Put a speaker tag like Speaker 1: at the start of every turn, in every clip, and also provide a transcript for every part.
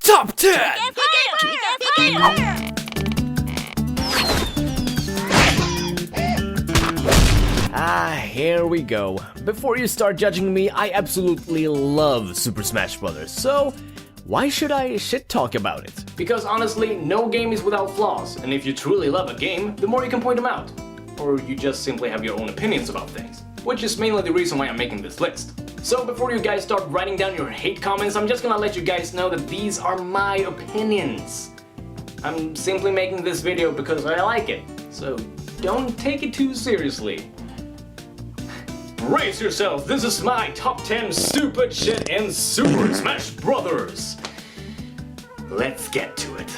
Speaker 1: Top 10! Here we go. Before you start judging me, I absolutely love Super Smash Bros. So, why should I shit talk about it? Because honestly, no game is without flaws, and if you truly love a game, the more you can point them out. Or you just simply have your own opinions about things. Which is mainly the reason why I'm making this list. So before you guys start writing down your hate comments, I'm just gonna let you guys know that these are my opinions. I'm simply making this video because I like it, so don't take it too seriously. Brace yourself, this is my top 10 stupid shit in Super Smash Bros. Let's get to it.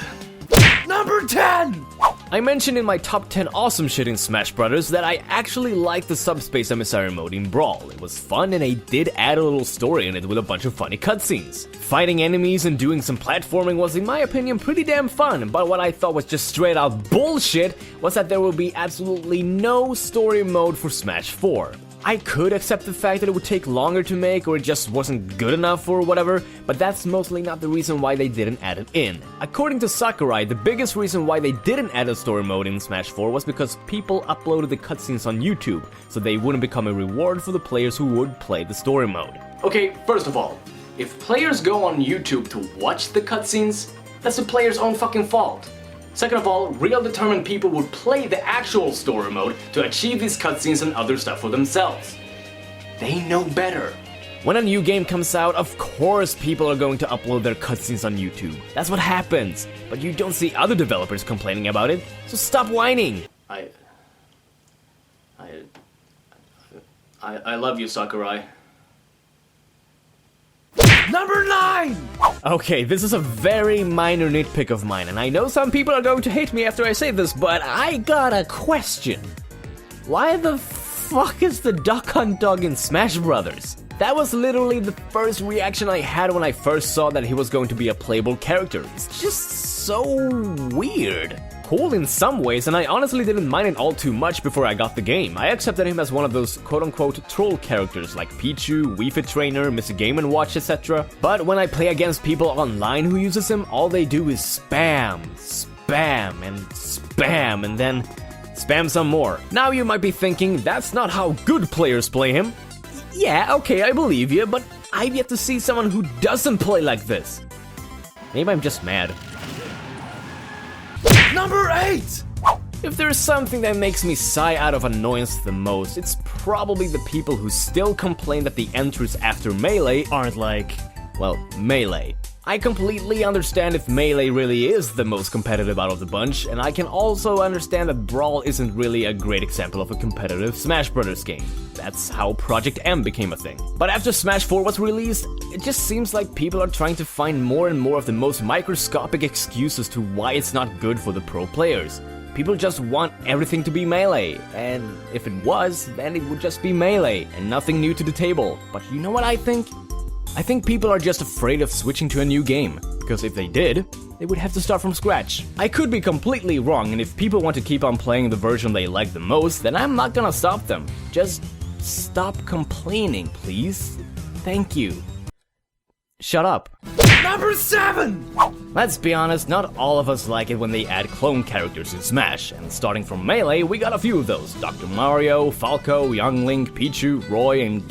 Speaker 1: Number 10! I mentioned in my top 10 awesome shit in Smash Bros. That I actually liked the Subspace Emissary mode in Brawl. It was fun and they did add a little story in it with a bunch of funny cutscenes. Fighting enemies and doing some platforming was in my opinion pretty damn fun, but what I thought was just straight out bullshit was that there will be absolutely no story mode for Smash 4. I could accept the fact that it would take longer to make or it just wasn't good enough or whatever, but that's mostly not the reason why they didn't add it in. According to Sakurai, the biggest reason why they didn't add a story mode in Smash 4 was because people uploaded the cutscenes on YouTube, so they wouldn't become a reward for the players who would play the story mode. Okay, first of all, if players go on YouTube to watch the cutscenes, that's the player's own fucking fault. Second of all, real determined people would play the actual story mode to achieve these cutscenes and other stuff for themselves. They know better. When a new game comes out, of course people are going to upload their cutscenes on YouTube. That's what happens. But you don't see other developers complaining about it, so stop whining. I love you, Sakurai. Number 9! Okay, this is a very minor nitpick of mine, and I know some people are going to hate me after I say this, but I got a question. Why the fuck is the Duck Hunt dog in Smash Brothers? That was literally the first reaction I had when I first saw that he was going to be a playable character. It's just so weird. Cool in some ways, and I honestly didn't mind it all too much before I got the game. I accepted him as one of those quote-unquote troll characters like Pichu, Wii Fit Trainer, Mr. Game & Watch, etc. But when I play against people online who uses him, all they do is spam, and then spam some more. Now you might be thinking, that's not how good players play him. Yeah, okay, I believe you, but I've yet to see someone who doesn't play like this. Maybe I'm just mad. Number 8! If there's something that makes me sigh out of annoyance the most, it's probably the people who still complain that the entries after Melee aren't like, well, Melee. I completely understand if Melee really is the most competitive out of the bunch, and I can also understand that Brawl isn't really a great example of a competitive Smash Bros. Game. That's how Project M became a thing. But after Smash 4 was released, it just seems like people are trying to find more and more of the most microscopic excuses to why it's not good for the pro players. People just want everything to be Melee, and if it was, then it would just be Melee, and nothing new to the table. But you know what I think? I think people are just afraid of switching to a new game, because if they did, they would have to start from scratch. I could be completely wrong, and if people want to keep on playing the version they like the most, then I'm not gonna stop them. Just stop complaining, please. Thank you. Shut up. Number 7! Let's be honest, not all of us like it when they add clone characters in Smash, and starting from Melee, we got a few of those. Dr. Mario, Falco, Young Link, Pichu, Roy, and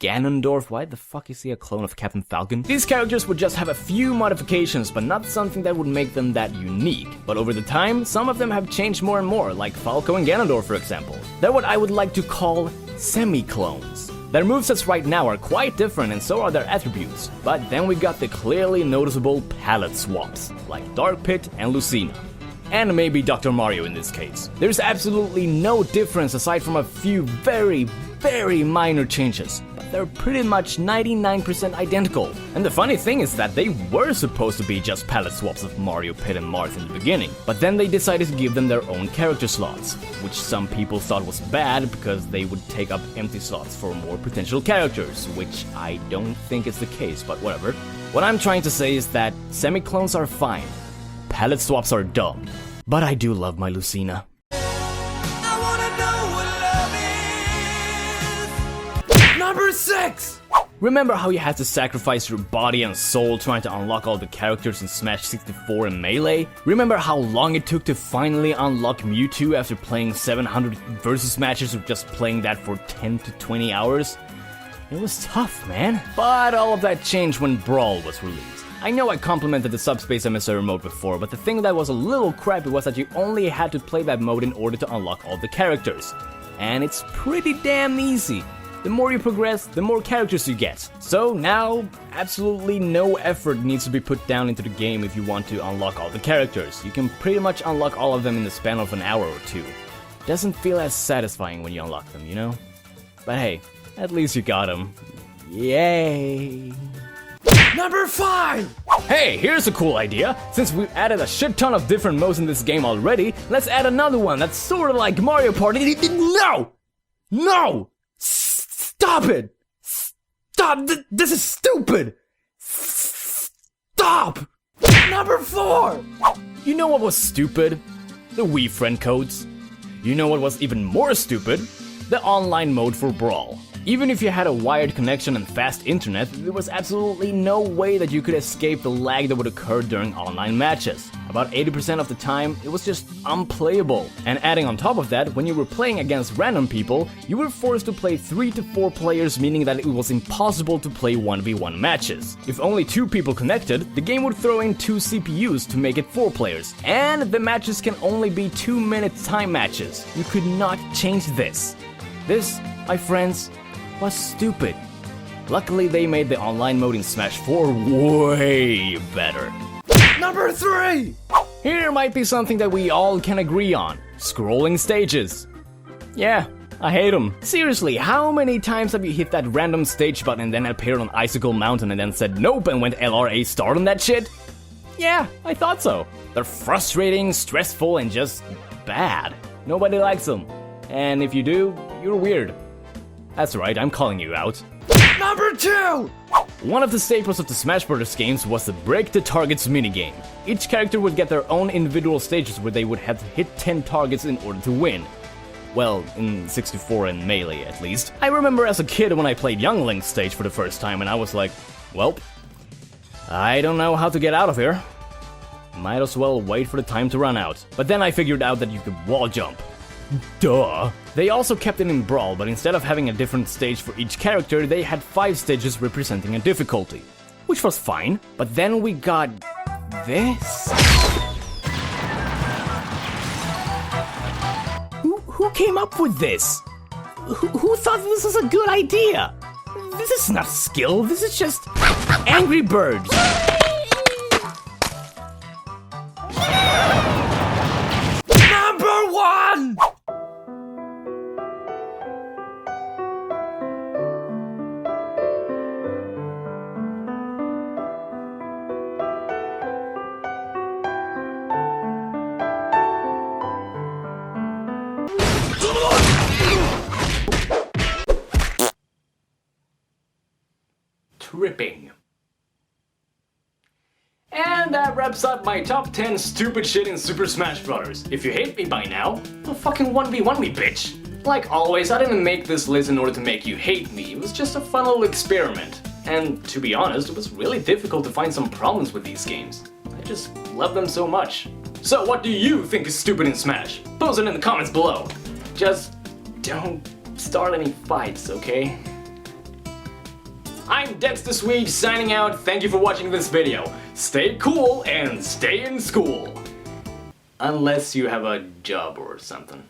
Speaker 1: Ganondorf. Why the fuck is he a clone of Captain Falcon? These characters would just have a few modifications, but not something that would make them that unique. But over the time, some of them have changed more and more, like Falco and Ganondorf for example. They're what I would like to call semi-clones. Their movesets right now are quite different and so are their attributes, but then we got the clearly noticeable palette swaps, like Dark Pit and Lucina. And maybe Dr. Mario in this case. There's absolutely no difference aside from a few very minor changes, but they're pretty much 99% identical. And the funny thing is that they were supposed to be just palette swaps of Mario, Pit, and Marth in the beginning, but then they decided to give them their own character slots, which some people thought was bad because they would take up empty slots for more potential characters, which I don't think is the case, but whatever. What I'm trying to say is that semi-clones are fine, palette swaps are dumb, but I do love my Lucina. Number 6! Remember how you had to sacrifice your body and soul trying to unlock all the characters in Smash 64 and Melee? Remember how long it took to finally unlock Mewtwo after playing 700 versus matches or just playing that for 10 to 20 hours? It was tough, man. But all of that changed when Brawl was released. I know I complimented the Subspace Emissary mode before, but the thing that was a little crappy was that you only had to play that mode in order to unlock all the characters. And it's pretty damn easy. The more you progress, the more characters you get. So now, absolutely no effort needs to be put down into the game if you want to unlock all the characters. You can pretty much unlock all of them in the span of an hour or two. Doesn't feel as satisfying when you unlock them, you know? But hey, at least you got them. Yay! Number 5! Hey, here's a cool idea. Since we've added a shit ton of different modes in this game already, let's add another one that's sort of like Mario Party. No! No! Stop it! Stop! This is stupid! Stop! Number 4! You know what was stupid? The Wii friend codes. You know what was even more stupid? The online mode for Brawl. Even if you had a wired connection and fast internet, there was absolutely no way that you could escape the lag that would occur during online matches. About 80% of the time, it was just unplayable. And adding on top of that, when you were playing against random people, you were forced to play 3 to 4 players, meaning that it was impossible to play 1v1 matches. If only 2 people connected, the game would throw in 2 CPUs to make it 4 players. And the matches can only be 2-minute time matches. You could not change this. This, my friends, was stupid. Luckily, they made the online mode in Smash 4 way better. Number 3! Here might be something that we all can agree on. Scrolling stages. Yeah, I hate them. Seriously, how many times have you hit that random stage button and then appeared on Icicle Mountain and then said nope and went LRA start on that shit? Yeah, I thought so. They're frustrating, stressful, and just bad. Nobody likes them. And if you do, you're weird. That's right, I'm calling you out. Number 2! One of the staples of the Smash Bros. Games was the Break the Targets minigame. Each character would get their own individual stages where they would have to hit 10 targets in order to win. Well, in 64 and Melee at least. I remember as a kid when I played Young Link's stage for the first time and I was like, welp, I don't know how to get out of here. Might as well wait for the time to run out. But then I figured out that you could wall jump. Duh. They also kept it in Brawl, but instead of having a different stage for each character, they had 5 stages representing a difficulty. Which was fine, but then we got this? Who came up with this? Who thought this was a good idea? This is not skill, this is just Angry Birds. Number 1! Tripping. And that wraps up my top 10 stupid shit in Super Smash Bros. If you hate me by now, well fucking 1v1 me, bitch. Like always, I didn't make this list in order to make you hate me, it was just a fun little experiment. And to be honest, it was really difficult to find some problems with these games. I just love them so much. So what do you think is stupid in Smash? Post it in the comments below. Just don't start any fights, okay? I'm DexTheSwede signing out, thank you for watching this video. Stay cool and stay in school. Unless you have a job or something.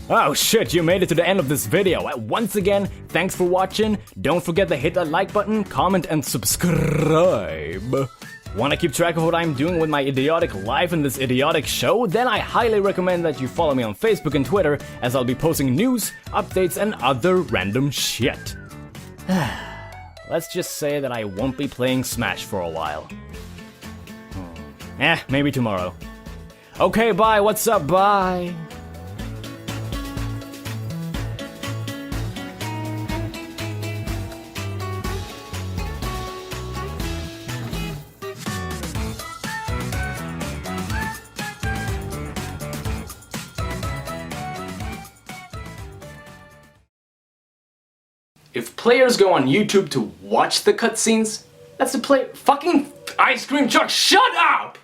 Speaker 1: Oh shit, you made it to the end of this video. Once again, thanks for watching. Don't forget to hit that like button, comment and subscribe. Wanna keep track of what I'm doing with my idiotic life in this idiotic show? Then I highly recommend that you follow me on Facebook and Twitter, as I'll be posting news, updates and other random shit. Let's just say that I won't be playing Smash for a while. Maybe tomorrow. Okay, bye, what's up, bye! If players go on YouTube to watch the cutscenes, that's the play- fucking ice cream truck, shut up!